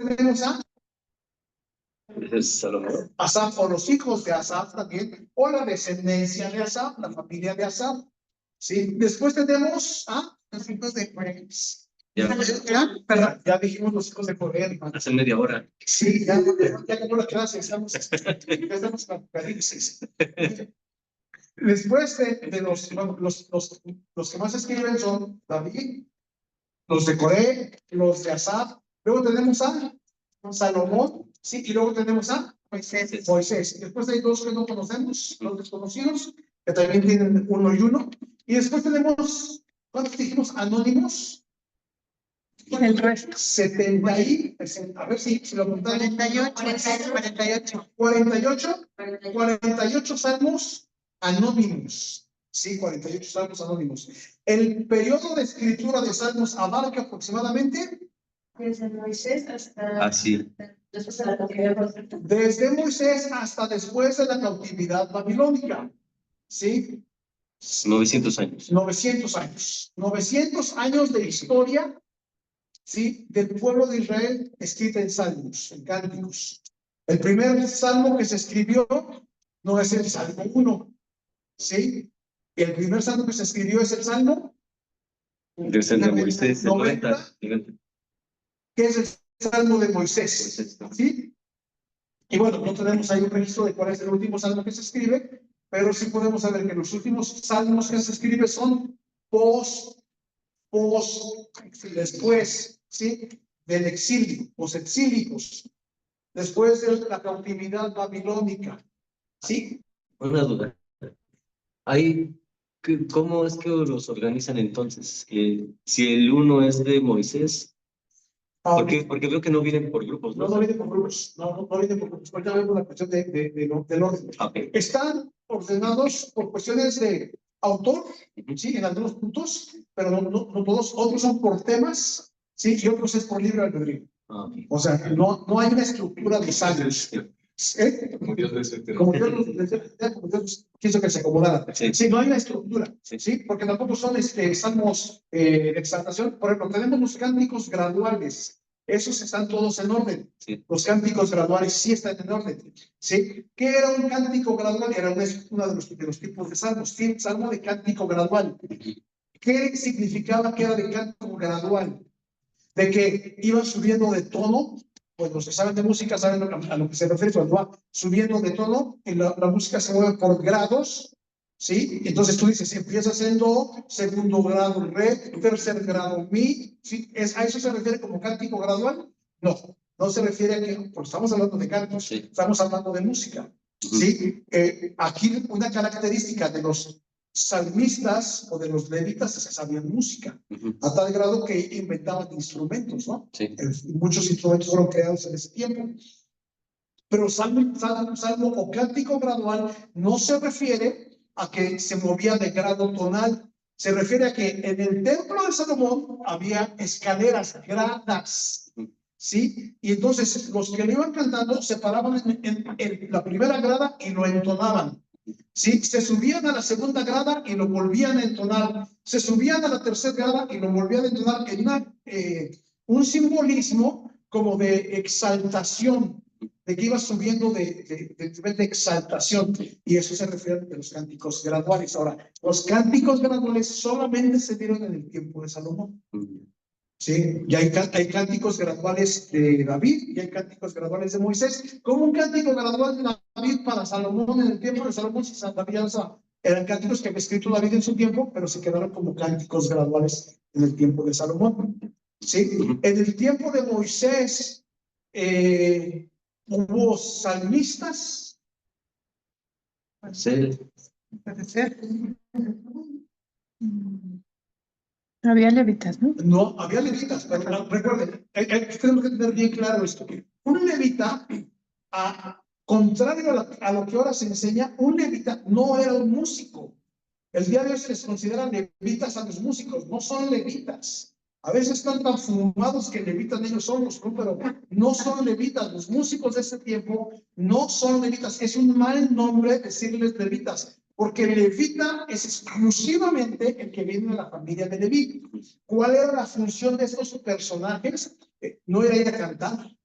tenemos a Salomón. Asaf, o los hijos de Asaf también, o la descendencia de Asaf, la familia de Asaf. ¿Sí? Después tenemos a los hijos de Coré. Ya dijimos los hijos de Coré. Hace media hora. Sí, ya acabó la clase, ya estamos con Apocalipsis. Después de los que más escriben son David, los de Coré, los de Asaf. Luego tenemos a Salomón, sí, y luego tenemos a Moisés. Después hay dos que no conocemos, los desconocidos, que también tienen uno y uno. Y después tenemos, ¿cuántos dijimos? Anónimos. El resto. 70 y, a ver si lo apuntaron. 48 salmos anónimos. Sí, 48 salmos anónimos. El periodo de escritura de salmos abarca aproximadamente Desde Moisés hasta después de la cautividad. desde Moisés hasta después de la cautividad babilónica. ¿Sí? 900 años. 900 años. 900 años de historia, ¿sí?, del pueblo de Israel escrita en salmos, en cánticos. El primer salmo que se escribió no es el Salmo 1, ¿sí? El primer salmo que se escribió es el Salmo Desde el de Moisés, 90, que es el Salmo de Moisés, ¿sí? Y bueno, no tenemos ahí un registro de cuál es el último salmo que se escribe, pero sí podemos saber que los últimos salmos que se escriben son después, ¿sí?, del exilio, los exílicos, después de la cautividad babilónica, ¿sí? Una duda. ¿Cómo es que los organizan entonces? Si el uno es de Moisés, porque veo que no vienen por grupos, ¿no? No vienen por grupos, no vienen por grupos. Ahorita vemos la cuestión del orden. Okay. Están ordenados por cuestiones de autor, ¿sí?, en algunos puntos, pero no todos. Otros son por temas, ¿sí?, y otros es por libre albedrío. Okay. O sea, no hay una estructura de salmos. Como Dios desea. Como Dios quiso que se acomodara. Sí. Sí, no hay una estructura, Sí. ¿sí? Porque tampoco son salmos de exaltación. Por ejemplo, tenemos los cánticos graduales. Esos están todos en orden. Sí. Los cánticos graduales sí están en orden, ¿sí? ¿Qué era un cántico gradual? Era uno de los tipos de salmos. Sí, salmo de cántico gradual. ¿Qué significaba que era de cántico gradual? De que iban subiendo de tono. Pues los que saben de música saben a lo que se refiere cuando va subiendo de tono, y la música se mueve por grados, ¿sí? Entonces tú dices, si empiezas en do, segundo grado re, tercer grado mi, ¿sí? ¿A eso se refiere como cántico gradual? No se refiere a que, porque estamos hablando de cantos, Sí. estamos hablando de música, ¿sí? Aquí una característica de los salmistas o de los levitas es que sabían música, a tal grado que inventaban instrumentos, ¿no? Sí. Muchos instrumentos fueron creados en ese tiempo. Pero salmo o cántico gradual no se refiere a que se movía de grado tonal, se refiere a que en el templo de Salomón había escaleras, gradas, ¿sí? Y entonces los que lo iban cantando se paraban en la primera grada y lo entonaban. ¿Sí? Se subían a la segunda grada y lo volvían a entonar. Se subían a la tercera grada y lo volvían a entonar en un simbolismo como de exaltación, de que iba subiendo de nivel de exaltación. Y eso se refiere a los cánticos graduales. Ahora, los cánticos graduales solamente se dieron en el tiempo de Salomón. Sí, y hay cánticos graduales de David y hay cánticos graduales de Moisés. Como un cántico gradual de David para Salomón en el tiempo de Salomón, si Santa Alianza eran cánticos que había escrito David en su tiempo, pero se quedaron como cánticos graduales en el tiempo de Salomón. ¿Sí? En el tiempo de Moisés hubo salmistas. Sí. Puede ser. Había levitas, ¿no? No, había levitas, pero recuerden, tenemos que tener bien claro esto. Un levita, contrario a lo que ahora se enseña, un levita no era un músico. El día de hoy se les considera levitas a los músicos, no son levitas. A veces están tan fumados que levitan ellos solos, ¿no? Pero no son levitas. Los músicos de ese tiempo no son levitas. Es un mal nombre decirles levitas, porque levita es exclusivamente el que viene de la familia de Leví. ¿Cuál era la función de estos personajes? No era ir a cantar,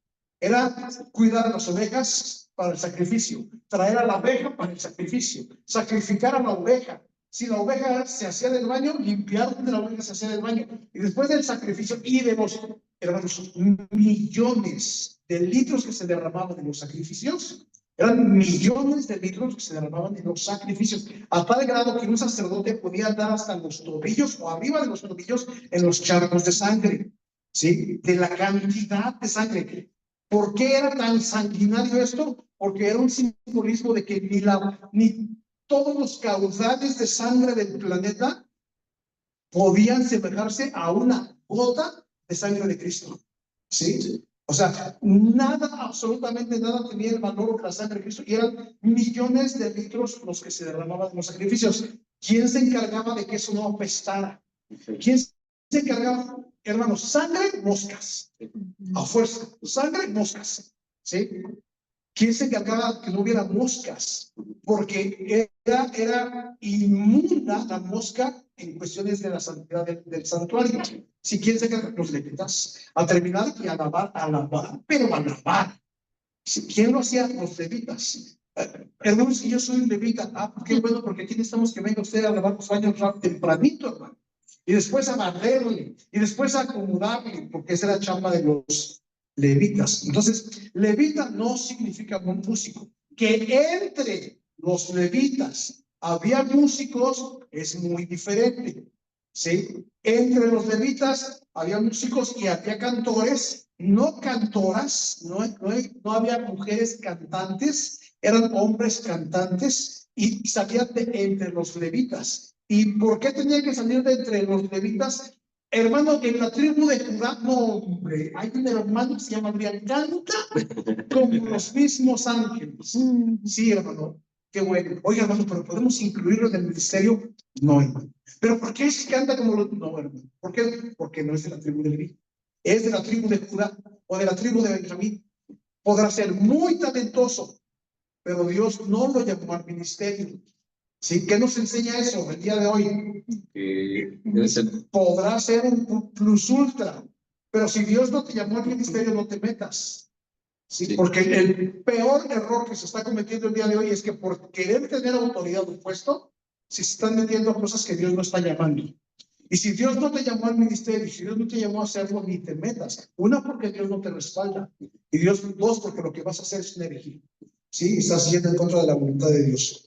Era cuidar a las ovejas para el sacrificio, traer a la oveja para el sacrificio, sacrificar a la oveja. Si la oveja se hacía del baño, limpiar donde la oveja se hacía del baño. Y después del sacrificio y de los, hermanos, millones de litros que se derramaban en los sacrificios, eran millones de litros que se derramaban en los sacrificios, a tal grado que un sacerdote podía dar hasta los tobillos o arriba de los tobillos en los charcos de sangre, ¿sí? De la cantidad de sangre. ¿Por qué era tan sanguinario esto? Porque era un simbolismo de que ni todos los caudales de sangre del planeta podían semejarse a una gota de sangre de Cristo, ¿sí? O sea, nada, absolutamente nada tenía el valor de la sangre de Cristo y eran millones de litros los que se derramaban en los sacrificios. ¿Quién se encargaba de que eso no apestara? ¿Quién se encargaba? Hermanos, sangre, moscas. A fuerza, sangre, moscas. ¿Sí? ¿Quién se encargaba que no hubiera moscas? Porque era inmunda la mosca en cuestiones de la santidad del santuario. Si quién se encarga, los levitas, a terminar y a lavar, pero a lavar. ¿Quién lo hacía? Los levitas. Hermanos, que yo soy levita. Ah, qué bueno, porque aquí necesitamos que venga usted a lavar los baños tempranito, hermano. Y después a barrerle, y después a acomodarle, porque esa era la chamba de los levitas. Entonces, levita no significa buen músico. Que entre los levitas había músicos es muy diferente, ¿sí? Entre los levitas había músicos y había cantores, no cantoras, no había mujeres cantantes, eran hombres cantantes y salían de entre los levitas. ¿Y por qué tenían que salir de entre los levitas? Hermano, en la tribu de Judá, no, hombre, hay un hermano que se llama Adrián, canta como los mismos ángeles. Sí, hermano, qué bueno. Oiga, hermano, pero ¿podemos incluirlo en el ministerio? No, hermano. ¿Pero por qué es que canta como los...? No, hermano. ¿Por qué? Porque no es de la tribu de Leví. Es de la tribu de Judá o de la tribu de Benjamín. Podrá ser muy talentoso, pero Dios no lo llamó al ministerio. ¿Sí? ¿Qué nos enseña eso el día de hoy? Podrá ser un plus ultra, pero si Dios no te llamó al ministerio, no te metas. ¿Sí? Porque el peor error que se está cometiendo el día de hoy es que por querer tener autoridad o puesto, se están metiendo a cosas que Dios no está llamando. Y si Dios no te llamó al ministerio, si Dios no te llamó a hacerlo, ni te metas. Una, porque Dios no te respalda. Y dos, porque lo que vas a hacer es una herejía. ¿Sí? Estás yendo en contra de la voluntad de Dios.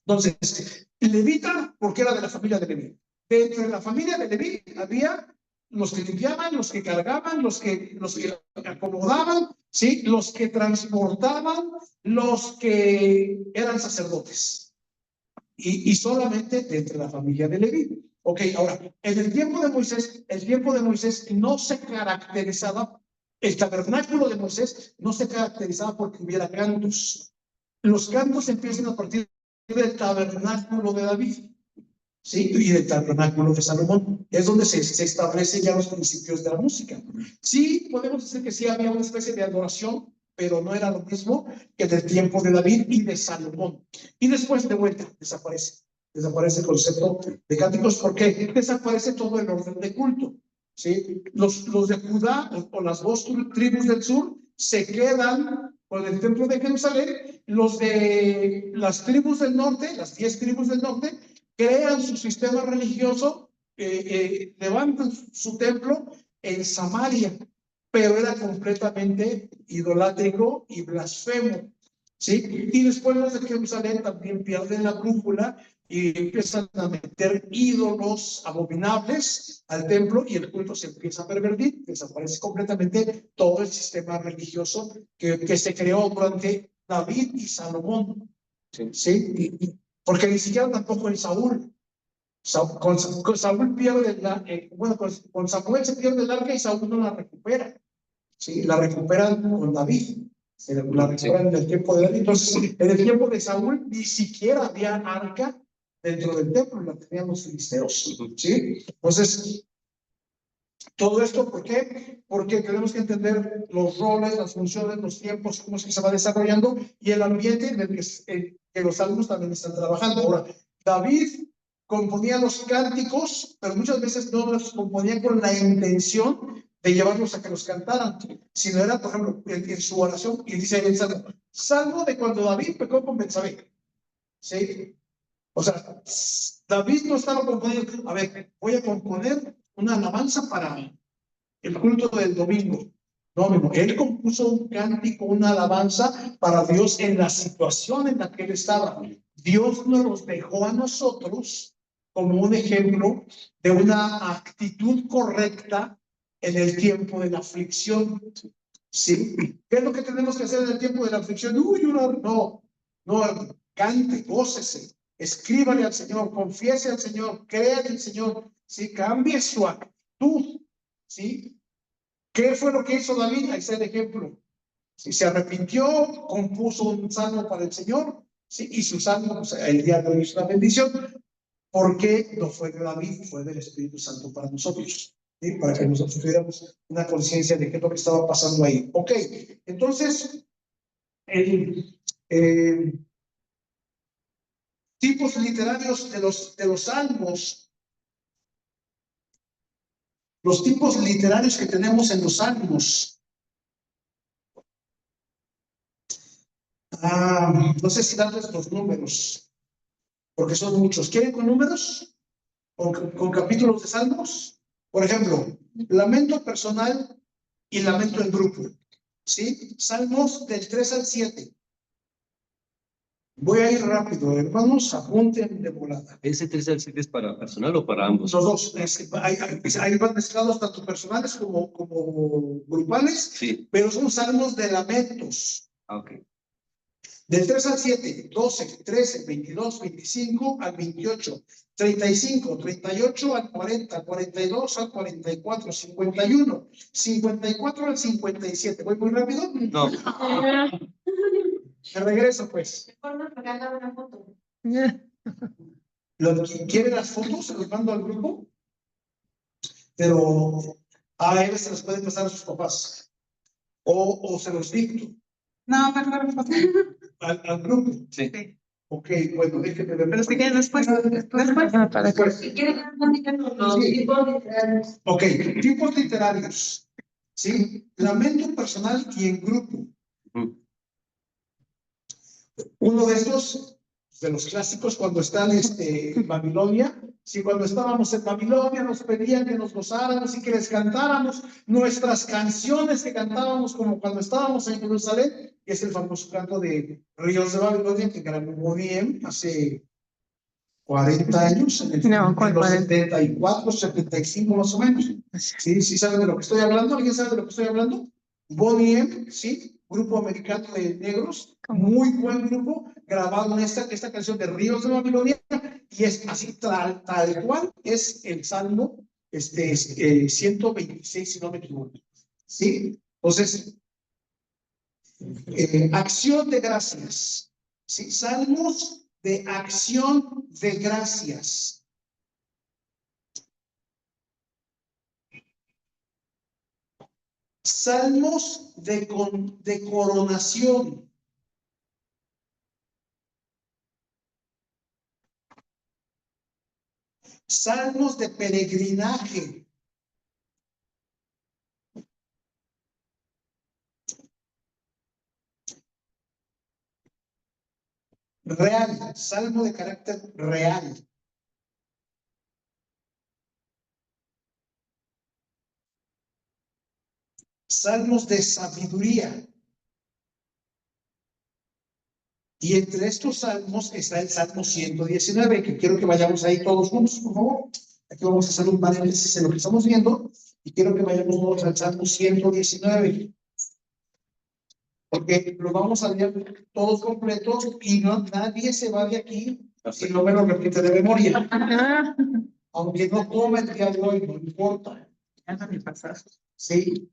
Entonces, levita, porque era de la familia de Leví. Dentro de la familia de Leví había los que limpiaban, los que cargaban, los que acomodaban, ¿sí? Los que transportaban, los que eran sacerdotes. Y solamente dentro de la familia de Leví. Ok, ahora, en el tiempo de Moisés no se caracterizaba, el tabernáculo de Moisés no se caracterizaba porque hubiera cantos. Los cantos empiezan a partir del tabernáculo de David, ¿sí? Y del tabernáculo de Salomón. Es donde se establecen ya los principios de la música. Sí, podemos decir que sí había una especie de adoración, pero no era lo mismo que del tiempo de David y de Salomón. Y después de vuelta desaparece el concepto de cánticos, porque desaparece todo el orden de culto, ¿sí? Los de Judá o las dos tribus del sur se quedan con el templo de Jerusalén. Los de las tribus del norte, las 10 tribus del norte, crean su sistema religioso, levantan su templo en Samaria, pero era completamente idolátrico y blasfemo, ¿sí? Y después los de Jerusalén también pierden la brújula y empiezan a meter ídolos abominables al templo y el culto se empieza a pervertir, desaparece completamente todo el sistema religioso que se creó durante David y Salomón, ¿sí? Porque ni siquiera tampoco en Saúl. Con Saúl pierde con Samuel se pierde el arca y Saúl no la recupera, ¿sí? La recuperan con David. La recuperan en el tiempo de David. Entonces, en el tiempo de Saúl ni siquiera había arca dentro del templo, la tenían los filisteos, ¿sí? Entonces, todo esto, ¿por qué? Porque tenemos que entender los roles, las funciones, los tiempos, cómo es que se va desarrollando y el ambiente en el que los alumnos también están trabajando. Ahora, David componía los cánticos, pero muchas veces no los componía con la intención de llevarlos a que los cantaran, sino era, por ejemplo, en su oración, y dice ahí el salmo de cuando David pecó con Betsabé, ¿sí? O sea, David no estaba componiendo, a ver, voy a componer una alabanza para el culto del domingo. No, él compuso un cántico, una alabanza para Dios en la situación en la que él estaba. Dios nos los dejó a nosotros como un ejemplo de una actitud correcta en el tiempo de la aflicción. ¿Sí? ¿Qué es lo que tenemos que hacer en el tiempo de la aflicción? No, cante, gócese, escríbale al Señor, confiese al Señor, crea en el Señor, ¿sí? Cambie su actitud, ¿sí? ¿Qué fue lo que hizo David? Ahí está el ejemplo. Si se arrepintió, compuso un salmo para el Señor, ¿sí? Y su salmo, pues, el día de hoy es una bendición, porque no fue de David, fue del Espíritu Santo para nosotros, ¿sí? Para que nosotros tuviéramos una conciencia de qué es lo que estaba pasando ahí. Ok, entonces, tipos literarios de los salmos. Los tipos literarios que tenemos en los salmos. No sé si darles los números, porque son muchos. ¿Quieren con números? ¿Con capítulos de salmos? Por ejemplo, lamento personal y lamento en grupo. ¿Sí? Salmos del 3 al 7. Voy a ir rápido, hermanos, apunten de volada. ¿Ese 3 al 7 es para personal o para ambos? Los dos. Ahí van mezclados tanto personales como grupales, sí. Pero son salmos de lamentos. Ok. Del 3 al 7, 12, 13, 22, 25 al 28, 35, 38 al 40, 42 al 44, 51, 54 al 57. ¿Voy muy rápido? No. Me regreso, pues. ¿Quieren las fotos? Se los mando al grupo. Pero a ellos se los pueden pasar a sus papás. O se los dicto. No, mejor foto. Al grupo. Sí. Ok, bueno, déjenme ver. Pero si quieren después. Después. Si quieren, los tipos literarios. Ok, tipos literarios. ¿Sí? Lamento personal y en grupo. Uno de estos, de los clásicos, cuando están en Babilonia, sí, cuando estábamos en Babilonia nos pedían que nos gozáramos y que les cantáramos nuestras canciones que cantábamos como cuando estábamos en Jerusalén, que es el famoso canto de Ríos de Babilonia que grabó Boniem hace 40 años, en los 74, 75 más o menos. ¿Sí? ¿Sí saben de lo que estoy hablando? ¿Alguien sabe de lo que estoy hablando? Boniem, ¿sí? Grupo americano de negros, muy buen grupo, grabado esta canción de Ríos de Babilonia, y es así, tal cual, es el Salmo 126, si no me equivoco. ¿Sí? Entonces, acción de gracias. ¿Sí? Salmos de acción de gracias. Salmos de coronación. Salmos de peregrinaje. Real, salmo de carácter real. Salmos de sabiduría. Y entre estos salmos está el Salmo 119, que quiero que vayamos ahí todos juntos, por favor. Aquí vamos a hacer un paréntesis en lo que estamos viendo y quiero que vayamos todos al Salmo 119. Porque lo vamos a leer todos completos y nadie se va de aquí si no me lo repite de memoria. Aunque no tome el día de hoy, no importa. Sí.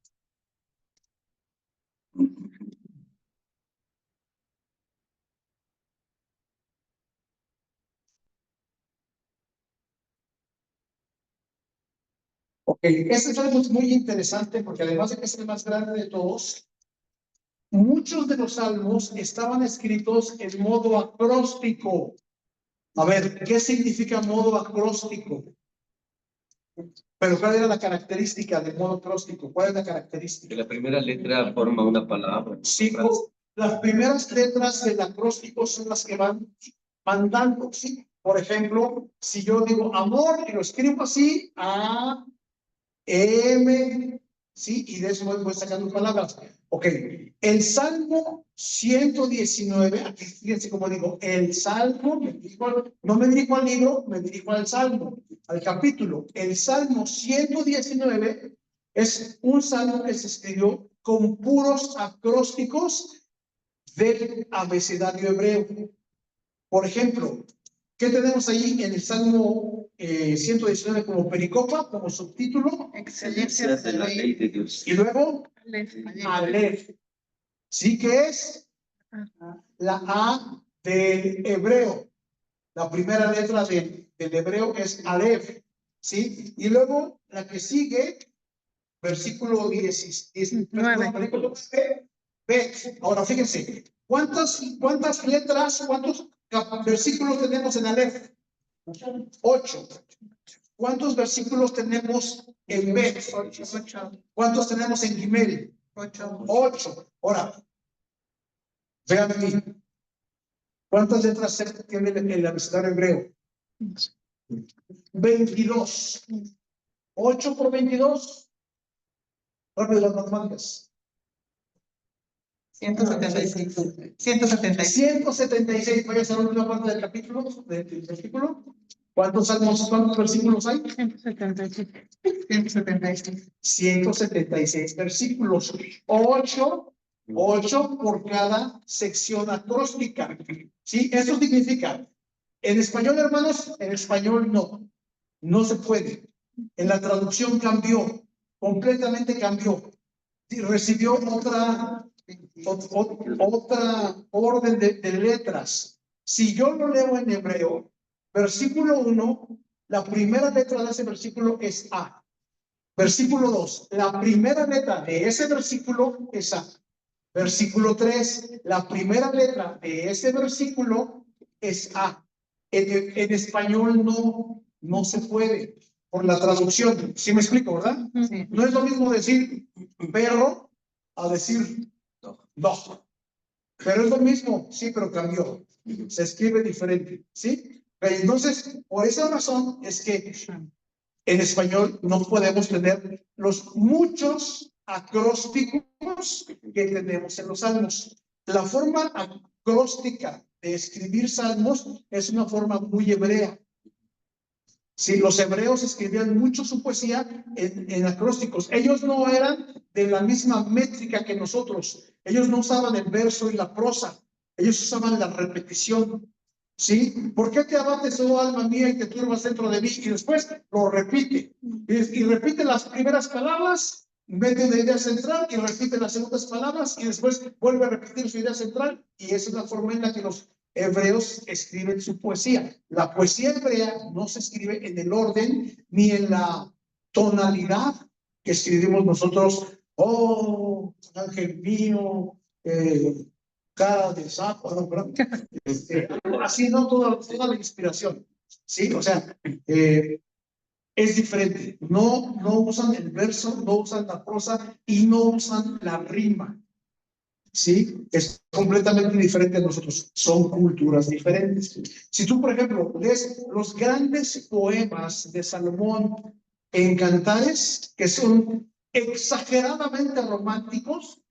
Ok, este salmo es muy interesante porque además de que es el más grande de todos, muchos de los salmos estaban escritos en modo acróstico. A ver, ¿qué significa modo acróstico? Pero ¿cuál era la característica del modo acróstico? ¿Cuál es la característica? Que la primera letra forma una palabra. Sí, las primeras letras del acróstico son las que van mandando, ¿sí? Por ejemplo, si yo digo amor y lo escribo así, A, M, ¿sí? Y de eso voy sacando palabras. Ok, el Salmo 119, aquí fíjense cómo digo, el Salmo, no me dirijo al libro, me dirijo al Salmo, al capítulo. El Salmo 119 es un salmo que se escribió con puros acrósticos del abecedario hebreo. Por ejemplo, ¿qué tenemos ahí en el Salmo 119 como pericopa, como subtítulo? Excelencia de la ley de Dios. Y luego, Aleph. ¿Sí que es? La A del hebreo. La primera letra del hebreo es Aleph. ¿Sí? Y luego, la que sigue, versículo 19. Bet. Ahora, fíjense, ¿cuántas letras, cuántos versículos tenemos en Aleph? 8. ¿Cuántos versículos tenemos en Bet? 8. ¿Cuántos tenemos en Gimel? 8. Ahora, vean aquí. ¿Cuántas letras tiene el abecedario hebreo? 22. 8 por 22. Rápido las matemáticas. 176. 176. Voy a hacer la última parte del capítulo, del versículo. ¿Cuántos versículos hay? 177. 176 versículos. 8 por cada sección acróstica. ¿Sí? Eso significa, en español, hermanos, en español no se puede. En la traducción cambió, completamente cambió. Y recibió otra orden de letras. Si yo lo leo en hebreo, versículo 1, la primera letra de ese versículo es A. Versículo 2, la primera letra de ese versículo es A. Versículo 3, la primera letra de ese versículo es A. En español no se puede por la traducción. ¿Sí me explico, verdad? Sí. No es lo mismo decir perro a decir dog. Pero es lo mismo, sí, pero cambió. Se escribe diferente, ¿sí? Entonces, por esa razón es que en español no podemos tener los muchos acrósticos que tenemos en los salmos. La forma acróstica de escribir salmos es una forma muy hebrea. Sí, los hebreos escribían mucho su poesía en acrósticos. Ellos no eran de la misma métrica que nosotros. Ellos no usaban el verso y la prosa. Ellos usaban la repetición. ¿Sí? ¿Por qué te abates, oh alma mía, y te turbas dentro de mí? Y después lo repite. Y repite las primeras palabras, mete una idea central y repite las segundas palabras y después vuelve a repetir su idea central. Y esa es la forma en la que los hebreos escriben su poesía. La poesía hebrea no se escribe en el orden ni en la tonalidad que escribimos nosotros. Oh, ángel mío, cara de sapo, ¿no? Así no toda la inspiración, ¿sí? O sea, es diferente. No usan el verso, no usan la prosa y no usan la rima. ¿Sí? Es completamente diferente a nosotros. Son culturas diferentes. Si tú, por ejemplo, lees los grandes poemas de Salomón en Cantares, que son exageradamente románticos,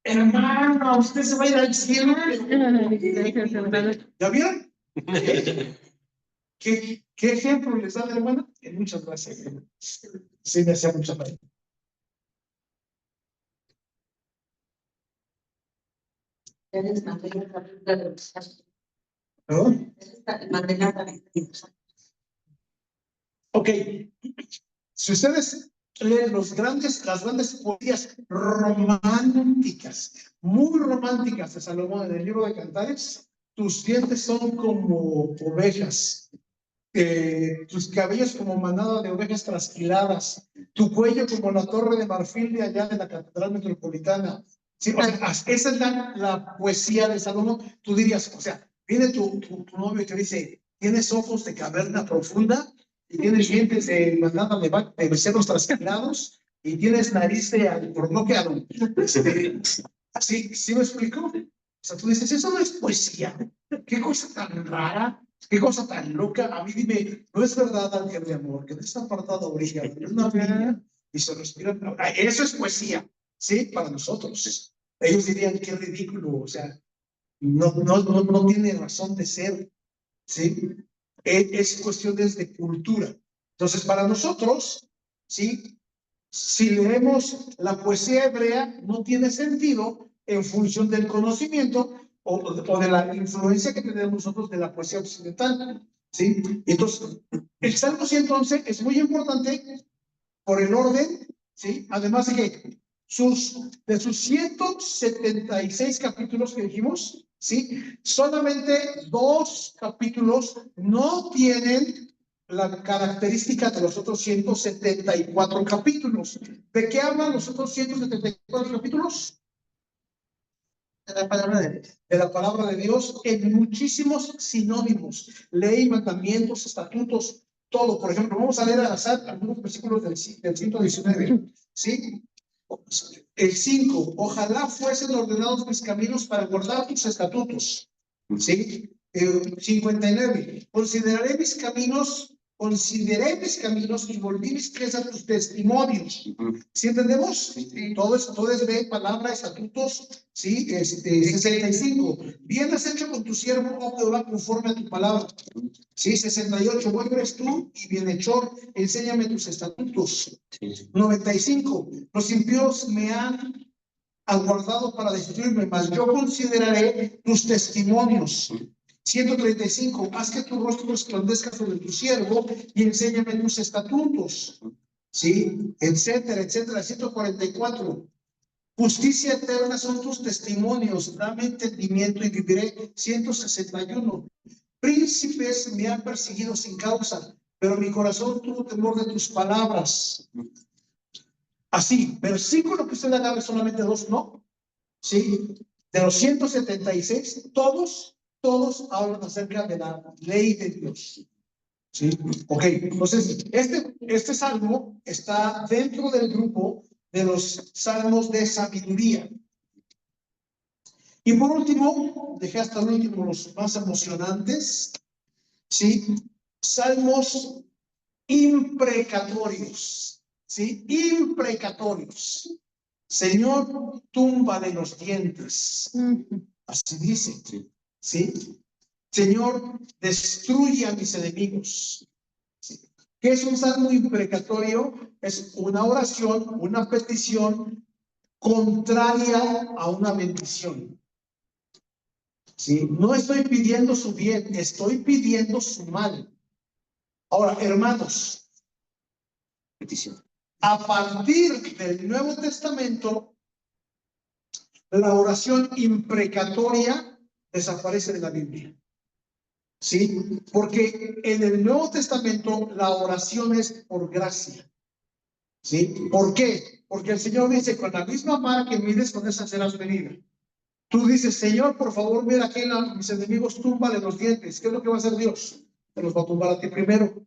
hermano, usted se va a ir al cielo. ¿Ya vieron? ¿Qué ejemplo les da la hermana? Muchas gracias. Sí, me hacía mucha falta. ¿No? Ok. Si ustedes leen las grandes poesías románticas, muy románticas de Salomón en el libro de Cantares, tus dientes son como ovejas, tus cabellos como manada de ovejas trasquiladas, tu cuello como la torre de marfil de allá de la Catedral Metropolitana. Sí, o sea, esa es la poesía de Salomón. Tú dirías, o sea, viene tu novio y te dice, ¿tienes ojos de caverna profunda? y tienes dientes de manada de becerros trasquilados, y tienes nariz de alcornoqueado. ¿Sí me explico? O sea, tú dices, eso no es poesía. Qué cosa tan rara, qué cosa tan loca. A mí dime, ¿no es verdad, ángel de amor, que de esta apartada orilla de una orilla y se respira? Eso es poesía, ¿sí? Para nosotros. Ellos dirían, qué ridículo, o sea, no tiene razón de ser, ¿sí? Es cuestiones de cultura. Entonces, para nosotros, ¿sí? Si leemos la poesía hebrea, no tiene sentido en función del conocimiento o de la influencia que tenemos nosotros de la poesía occidental, ¿sí? Entonces, el Salmo 111 es muy importante por el orden, ¿sí? Además de que de sus 176 capítulos que dijimos, ¿sí? Solamente 2 capítulos no tienen la característica de los otros 174 capítulos. ¿De qué hablan los otros 174 capítulos? De la palabra de Dios. De la palabra de Dios en muchísimos sinónimos, ley, mandamientos, estatutos, todo. Por ejemplo, vamos a leer al azar algunos versículos del 119, ¿sí? El 5, ojalá fuesen ordenados mis caminos para guardar tus estatutos, ¿sí? 59, consideré mis caminos y volví mis pies a tus testimonios. ¿Sí entendemos? Todo es de palabra, estatutos, ¿sí? 65, bien has hecho con tu siervo, oh Jehová, conforme a tu palabra. Sí, 68, bueno eres tú y bienhechor, enséñame tus estatutos. 95, los impíos me han aguardado para destruirme, mas yo consideraré tus testimonios. 135, haz que tu rostro resplandezca sobre tu siervo y enséñame tus estatutos. Sí, etcétera, etcétera. 144, justicia eterna son tus testimonios, dame entendimiento y viviré. 161, príncipes me han perseguido sin causa, pero mi corazón tuvo temor de tus palabras. Así, versículo que usted agarre solamente 2, ¿no? Sí, de los 176, todos hablan acerca de la ley de Dios. Sí, ok, entonces, este salmo está dentro del grupo de los salmos de sabiduría. Y por último, dejé hasta el último los más emocionantes, ¿sí? Salmos imprecatorios, ¿sí? Imprecatorios. Señor, túmbale los dientes. Así dice, ¿sí? Señor, destruye a mis enemigos. ¿Sí? ¿Qué es un salmo imprecatorio? Es una oración, una petición contraria a una bendición. ¿Sí? No estoy pidiendo su bien, estoy pidiendo su mal. Ahora, hermanos, petición. A partir del Nuevo Testamento, la oración imprecatoria desaparece de la Biblia. ¿Sí? Porque en el Nuevo Testamento la oración es por gracia. ¿Sí? ¿Por qué? Porque el Señor dice, con la misma vara que mides, con esa serás medida. Tú dices, Señor, por favor, mira aquí a mis enemigos, túmbale los dientes. ¿Qué es lo que va a hacer Dios? Te los va a tumbar a ti primero.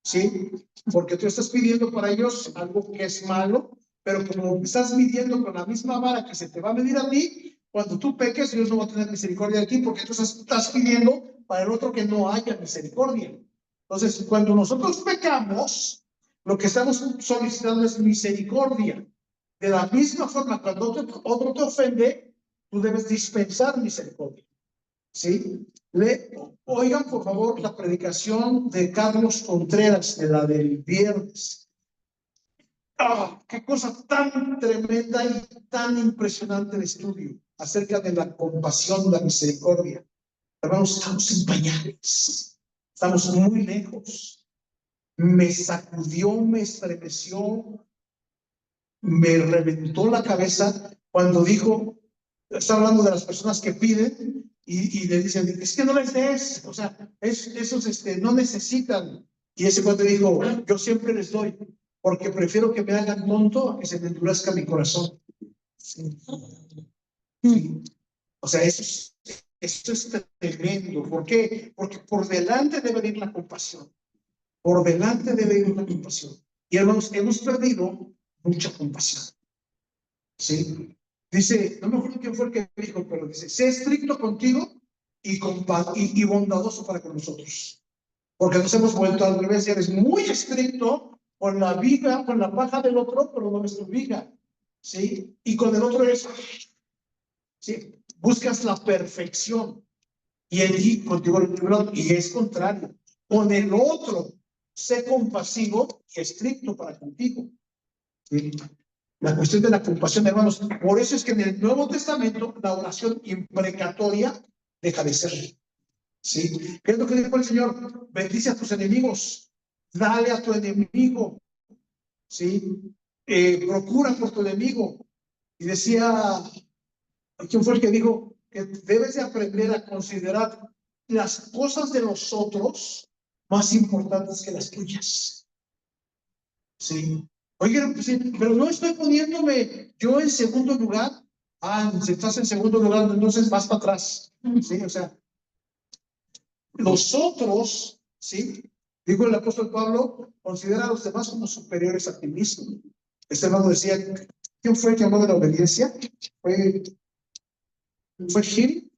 ¿Sí? Porque tú estás pidiendo para ellos algo que es malo, pero como estás midiendo con la misma vara que se te va a medir a ti, cuando tú peques, Dios no va a tener misericordia de ti, porque tú estás pidiendo para el otro que no haya misericordia. Entonces, cuando nosotros pecamos, lo que estamos solicitando es misericordia. De la misma forma, cuando otro te ofende, tú debes dispensar misericordia. ¿Sí? Oigan, por favor, la predicación de Carlos Contreras, de la del viernes. Qué cosa tan tremenda y tan impresionante el estudio acerca de la compasión, la misericordia. Hermanos, estamos en pañales, estamos muy lejos. Me sacudió, me estremeció, me reventó la cabeza cuando dijo, está hablando de las personas que piden y le dicen, es que no les des, o sea, esos no necesitan. Y ese cuate dijo, yo siempre les doy, porque prefiero que me hagan tonto a que se me endurezca mi corazón. Sí. Sí. O sea, eso es tremendo. ¿Por qué? Porque por delante debe ir la compasión. Por delante debe ir la compasión. Y hermanos, hemos perdido mucha compasión. ¿Sí? Dice, no me acuerdo quién fue el que dijo, pero dice, sé estricto contigo y bondadoso para con nosotros. Porque nos hemos vuelto al revés, eres muy estricto con la viga, con la paja del otro, pero no ves tu viga. ¿Sí? Y con el otro es, ¿sí? Buscas la perfección. Y allí contigo y es contrario. Con el otro, sé compasivo y estricto para contigo. ¿Sí? La cuestión de la compasión, hermanos. Por eso es que en el Nuevo Testamento la oración imprecatoria deja de ser. ¿Sí? ¿Qué es lo que dijo el Señor? Bendice a tus enemigos, dale a tu enemigo. ¿Sí? Procura por tu enemigo. Y decía, ¿quién fue el que dijo que debes de aprender a considerar las cosas de los otros más importantes que las tuyas? Sí. Oigan, pues, sí, pero no estoy poniéndome yo en segundo lugar. Si estás en segundo lugar, entonces vas para atrás. Sí, o sea, los otros, sí, dijo el apóstol Pablo, considera a los demás como superiores a ti mismo. Este hermano decía, ¿quién fue el que habló de la obediencia? ¿Fue Gil?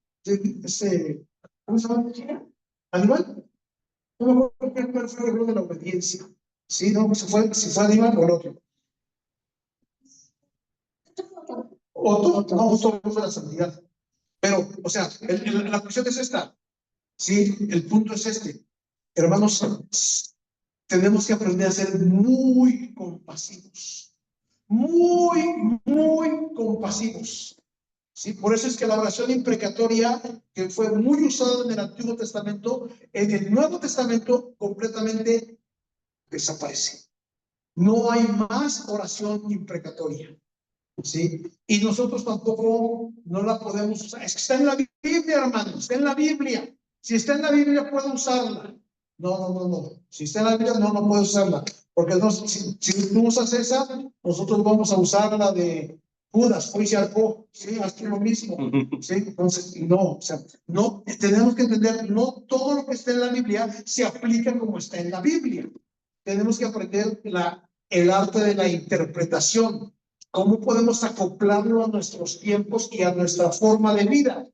¿Cómo se llama? ¿Aníbal? No me acuerdo cuál fue el que habló de la obediencia. Sí, no, si fue Aníbal o el otro. Otro fue la santidad. Pero, o sea, la cuestión es esta. Sí, el punto es este. Hermanos, tenemos que aprender a ser muy compasivos. Muy compasivos. ¿Sí? Por eso es que la oración imprecatoria, que fue muy usada en el Antiguo Testamento, en el Nuevo Testamento completamente desaparece. No hay más oración imprecatoria. ¿Sí? Y nosotros tampoco no la podemos usar. Es que está en la Biblia, hermano, está en la Biblia. Si está en la Biblia, puedo usarla. No. Si está en la Biblia, no puedo usarla. Porque no, si tú usas esa, nosotros vamos a usar la de Judas, fue y se arcó. Sí, hasta lo mismo. Sí, entonces, no, o sea, no, tenemos que entender, no todo lo que está en la Biblia se aplica como está en la Biblia. Tenemos que aprender el arte de la interpretación. ¿Cómo podemos acoplarlo a nuestros tiempos y a nuestra forma de vida?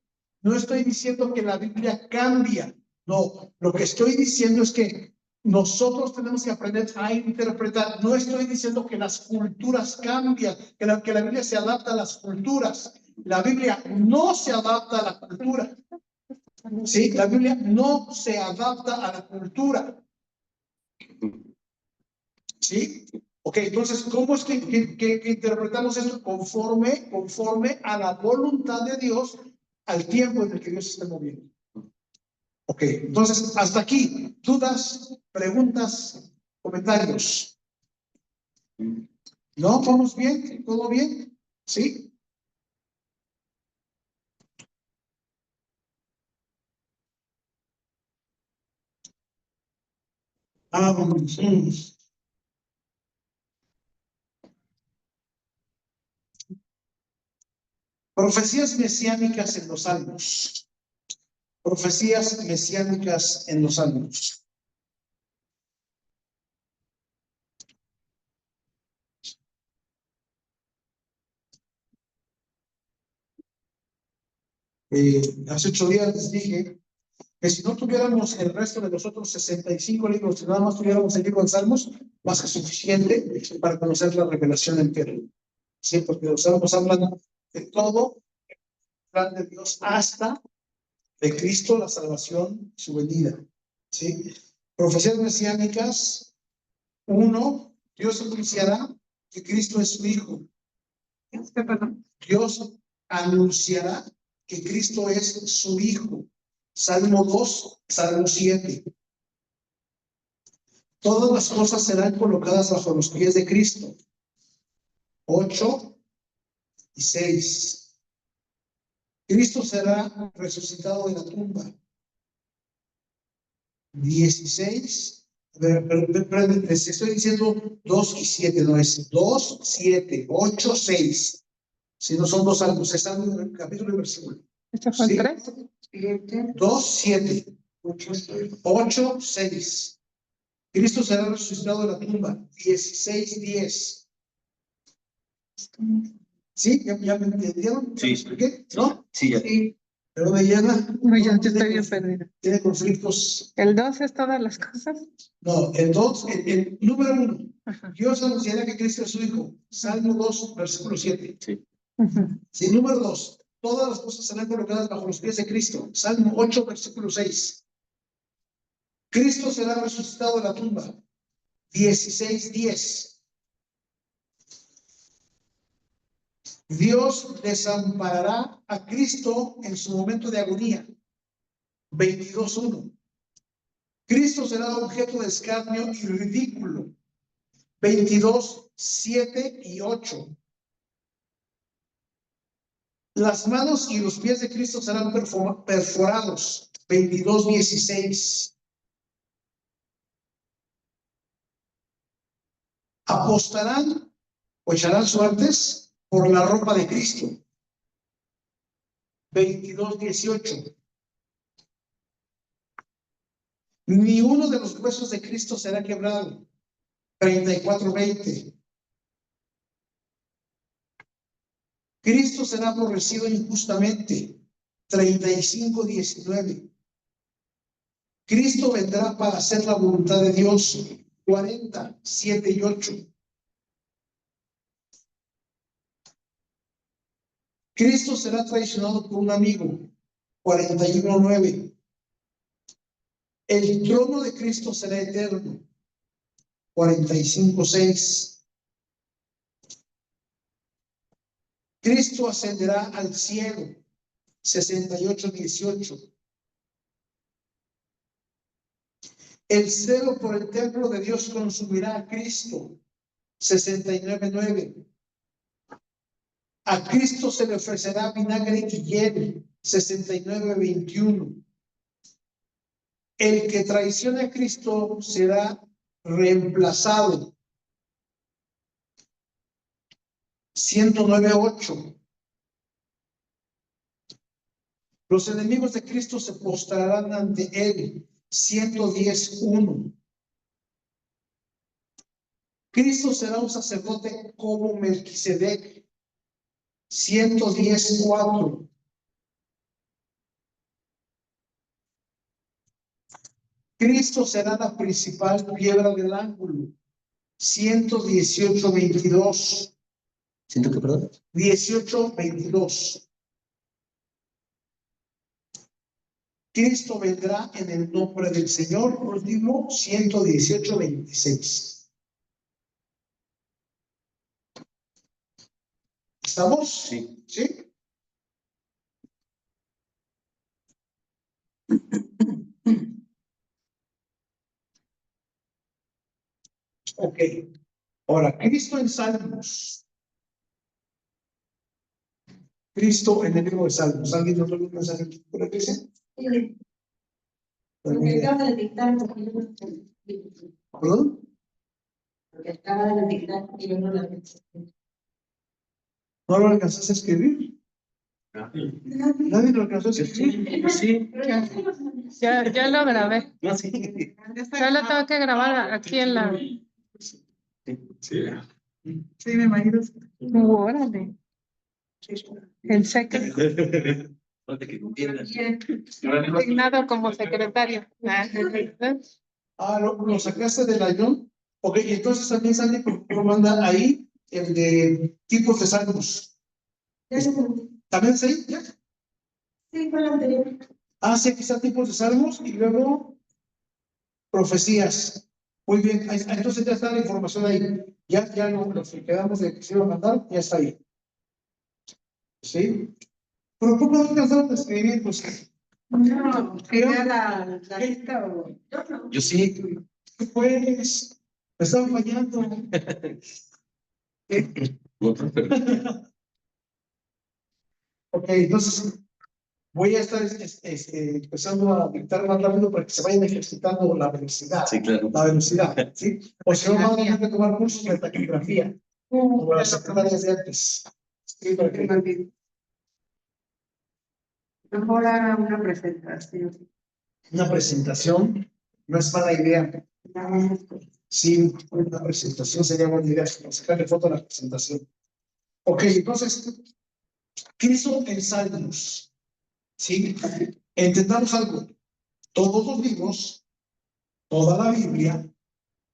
No estoy diciendo que la Biblia cambia. No, lo que estoy diciendo es que nosotros tenemos que aprender a interpretar. No estoy diciendo que las culturas cambian, que la Biblia se adapta a las culturas. La Biblia no se adapta a la cultura. Sí, la Biblia no se adapta a la cultura. ¿Sí? Ok, entonces, ¿cómo es que interpretamos esto? Conforme a la voluntad de Dios, al tiempo en el que Dios se está moviendo. Ok, entonces, hasta aquí, dudas, preguntas, comentarios. ¿No? ¿Vamos bien? ¿Todo bien? ¿Sí? Profecías mesiánicas en los Salmos. Profecías mesiánicas en los Salmos. Hace 8 días les dije que si no tuviéramos el resto de los otros 65 libros, si nada más tuviéramos el libro de Salmos, más que suficiente para conocer la revelación entera. Sí, porque los Salmos hablan de todo el plan de Dios hasta de Cristo, la salvación, su venida. ¿Sí? Profecías mesiánicas. 1, Dios anunciará que Cristo es su Hijo. Dios anunciará que Cristo es su Hijo. Salmo 2, Salmo 7. Todas las cosas serán colocadas bajo los pies de Cristo. 8 y 6. Cristo será resucitado de la tumba. 16. Les estoy diciendo 2 y 7, no es 2, 7, 8, 6. Si no son dos salmos, están en el capítulo y versículo. ¿Este fue el 3? 2, 7, 8, 6. Cristo será resucitado de la tumba. 16:10. ¿Sí? ¿Ya me entendieron? Sí. ¿Por qué? ¿No? Sí, ya. Sí. Pero de Diana. No, yo estoy bien perdida. Tiene conflictos. ¿El 2 es todas las cosas? No, el 2, el número 1. Ajá. Dios anunciará que Cristo es su Hijo. Salmo 2, versículo 7. Sí. Sí, número 2. Todas las cosas serán colocadas bajo los pies de Cristo. Salmo 8, versículo 6. Cristo será resucitado de la tumba. 16:10. Dios desamparará a Cristo en su momento de agonía. 22:1. Cristo será objeto de escarnio y ridículo. 22:7 y 8. Las manos y los pies de Cristo serán perforados. 22:16. Apostarán o echarán suertes por la ropa de Cristo. 22:18. Ni uno de los huesos de Cristo será quebrado. 34:20. Cristo será aborrecido injustamente. 35:19. Cristo vendrá para hacer la voluntad de Dios. 40:7 y 8. Cristo será traicionado por un amigo. 41:9. El trono de Cristo será eterno. 45:6. Cristo ascenderá al cielo. 68:18. El celo por el templo de Dios consumirá a Cristo. 69:9. A Cristo se le ofrecerá vinagre y hiel. 69:21. El que traicione a Cristo será reemplazado. 109:8. Los enemigos de Cristo se postrarán ante él. 110:1. Cristo será un sacerdote como Melquisedec. 110:4. Cristo será la principal piedra del ángulo. 118:22. ¿Siento que, perdón? 18:22. Cristo vendrá en el nombre del Señor. Último, 118:26. ¿Estamos? Sí. ¿Sí? Ok. Ahora, Cristo en Salmos. Cristo en el libro de Salmos. ¿Alguien nos lo mensaje por lo que dice? Sí. Porque acaba de dictar. ¿Perdón? Porque acaba de dictar y yo no la ¿No lo alcanzaste a escribir? Nadie lo alcanzó a escribir. Sí. Ya lo grabé. No, sí. Ya lo tengo que grabar aquí en la... Sí. Sí. Sí, me imagino. Órale. El secreto. Falta que entiendas. Asignado como secretario. Lo sacaste del ayón. Ok, entonces también Sandy lo manda ahí el de tipos de salmos. ¿También sí? ¿Ya? Sí, fue la anterior. Sí, aquí están tipos de salmos y luego profecías. Muy bien, entonces ya está la información ahí. Ya no, los que quedamos de que se iba a mandar, ya está ahí. ¿Sí? Pero ¿cómo no alcanzaron a escribir? Pues, No, quería la lista o... Yo sí. pues, me estaban fallando. No, pero Ok, entonces voy a estar empezando a dictar más rápido para que se vayan ejercitando la velocidad. sí, claro. La velocidad, ¿sí? O si no, van a tener que tomar cursos de taquigrafía, como las secretarias de antes. Sí, para que... Mejor haga una presentación. Una presentación no es mala idea. Sí, una presentación sería buena idea. Sacarle foto a la presentación. Ok, entonces, Cristo en Salmos. Sí, entendamos algo. Todos los libros, toda la Biblia,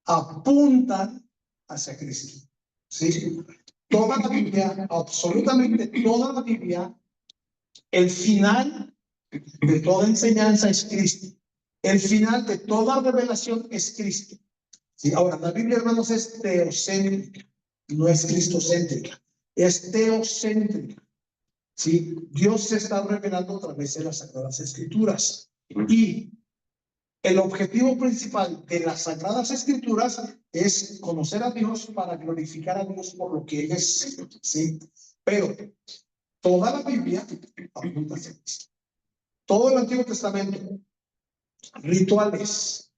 apuntan hacia Cristo. ¿Sí? Toda la Biblia, absolutamente toda la Biblia, el final de toda enseñanza es Cristo. El final de toda revelación es Cristo. ¿Sí? Ahora, la Biblia, hermanos, es teocéntrica, no es cristocéntrica, es teocéntrica. ¿Sí? Dios se está revelando a través de las Sagradas Escrituras. Y el objetivo principal de las Sagradas Escrituras es conocer a Dios para glorificar a Dios por lo que Él es. ¿Sí? Pero toda la Biblia apunta hacia Cristo. Todo el Antiguo Testamento, rituales,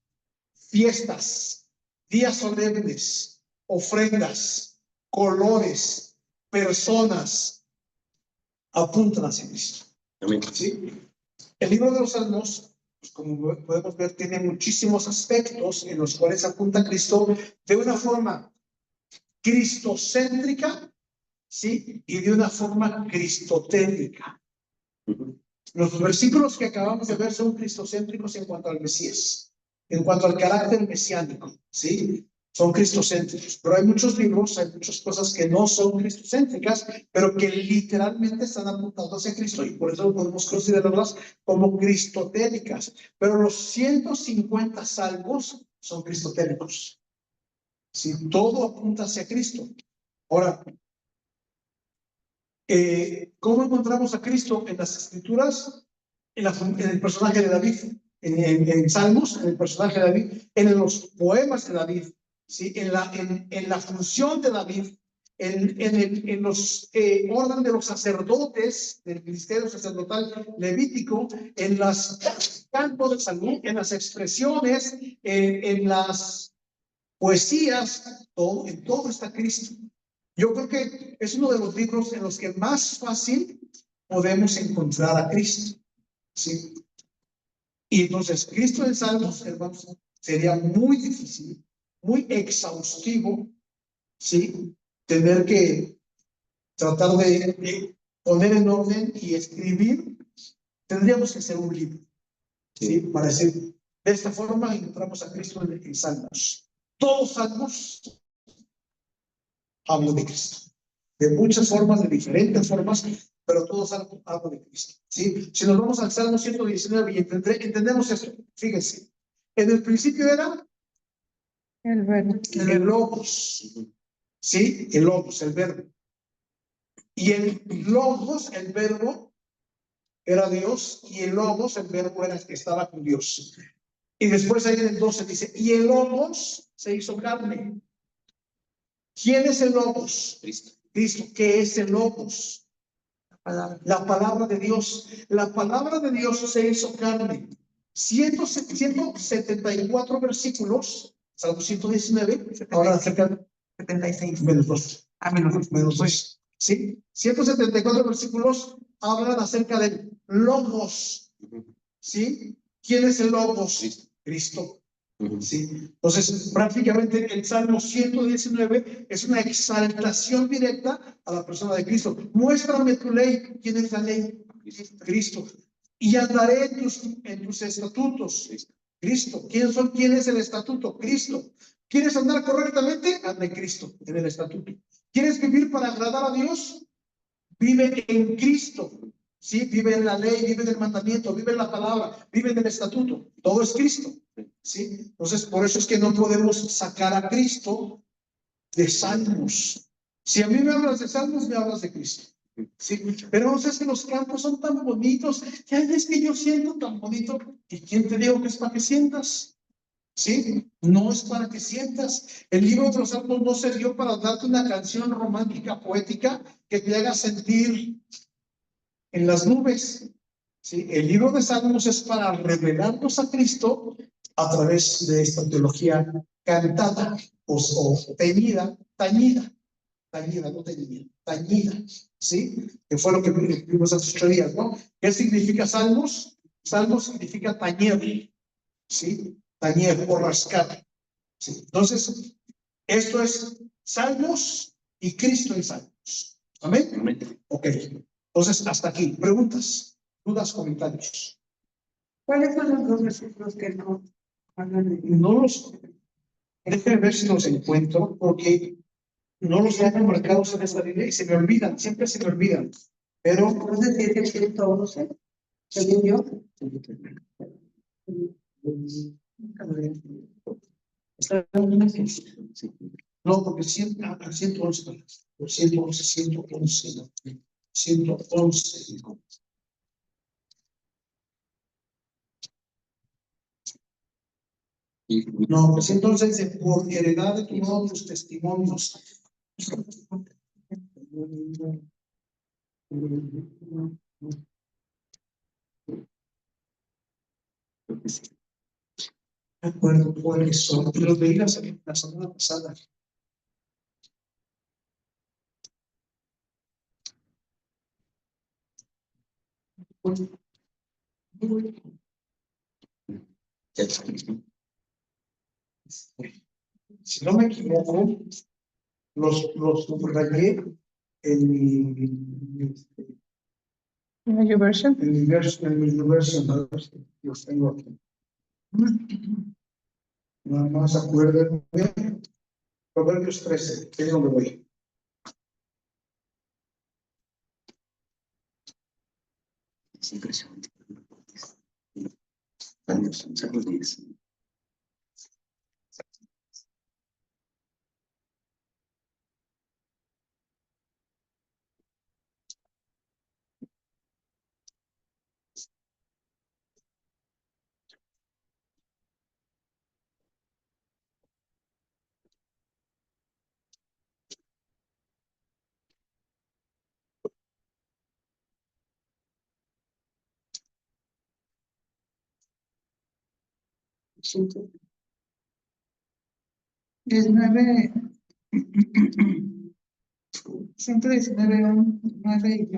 fiestas, días solemnes, ofrendas, colores, personas, apuntan hacia Cristo. ¿Sí? El libro de los Salmos, pues como podemos ver, tiene muchísimos aspectos en los cuales apunta a Cristo de una forma cristocéntrica, ¿sí? Y de una forma cristotélica. Los versículos que acabamos de ver son cristocéntricos en cuanto al Mesías, en cuanto al carácter mesiánico, ¿sí? Son cristocéntricos, pero hay muchos libros, hay muchas cosas que no son cristocéntricas, pero que literalmente están apuntando hacia Cristo y por eso podemos considerarlas como cristotélicas. Pero los 150 salmos son cristotélicos. ¿Sí? Todo apunta hacia Cristo. Ahora, ¿cómo encontramos a Cristo en las Escrituras? En el personaje de David, en Salmos, en el personaje de David, en los poemas de David, ¿sí? en la función de David, en los orden de los sacerdotes del ministerio sacerdotal levítico, en los cantos de salud, en las expresiones, en las poesías, en todo está Cristo. Yo creo que es uno de los libros en los que más fácil podemos encontrar a Cristo. ¿Sí? Y entonces, Cristo en Salmos, hermanos, sería muy difícil, muy exhaustivo, ¿sí? Tener que tratar de poner en orden y escribir. Tendríamos que hacer un libro, ¿sí? Para decir, de esta forma encontramos a Cristo en Salmos. Todos Salmos hablan de Cristo. De muchas formas, de diferentes formas, pero todos hablan de Cristo. ¿Sí? Si nos vamos al Salmo 119 y entendemos esto, fíjense, en el principio era El verbo. el logos, ¿sí? El logos, el verbo. Y el logos, el verbo, era Dios, y el logos, el verbo, estaba con Dios. Y después ahí en el 12 dice, y el logos se hizo carne. ¿Quién es el logos? Cristo. Cristo. ¿Qué es el logos? La palabra de Dios. La palabra de Dios se hizo carne. 174 versículos, Salmo 119, ahora acerca de 76. Menos 2. Menos 2. ¿Sí? 174 versículos hablan acerca del logos. ¿Sí? ¿Quién es el logos? Cristo. ¿Sí? Entonces, prácticamente el Salmo 119 es una exaltación directa a la persona de Cristo. Muéstrame tu ley. ¿Quién es la ley? Cristo. Y andaré en tus estatutos. Cristo. ¿Quién es el estatuto? Cristo. ¿Quieres andar correctamente? Anda en Cristo, en el estatuto. ¿Quieres vivir para agradar a Dios? Vive en Cristo. ¿Sí? Vive en la ley, vive en el mandamiento, vive en la palabra, vive en el estatuto. Todo es Cristo. ¿Sí? Entonces, por eso es que no podemos sacar a Cristo de Salmos. Si a mí me hablas de Salmos, me hablas de Cristo. ¿Sí? Pero no sé si los cantos son tan bonitos. Ya es que yo siento tan bonito. ¿Y quién te dijo que es para que sientas? ¿Sí? No es para que sientas. El libro de los Salmos no se dio para darte una canción romántica, poética, que te haga sentir en las nubes. ¿Sí? El libro de Salmos es para revelarnos a Cristo a través de esta teología cantada o tañida, no teñida, tañida, ¿sí? Que fue lo que vimos hace 8 días, ¿no? ¿Qué significa Salmos? Salmos significa tañer, ¿sí? Tañer o rascar. Sí. Entonces, esto es Salmos y Cristo en Salmos. ¿Amén? Amén. Ok. Entonces, hasta aquí. Preguntas, dudas, comentarios. ¿Cuáles son los dos versículos que no hablan de No los... Déjenme ver si los encuentro, porque no los tengo marcados en esta Biblia y se me olvidan, siempre se me olvidan. Pero no sé si es el 111, según yo? no, porque 111, 111, 111, 111. No, pues entonces dice, por heredad de tus testimonios. Me acuerdo cuáles son, los leí la semana pasada. Si no me equivoco, los subrayé en ¿En your version? mi versión, a ver si los tengo aquí. Nada más acuérdenme. Proverbios 13, que es donde voy. Es impresionante. Salmos 10. Ciento 19, 119, 9.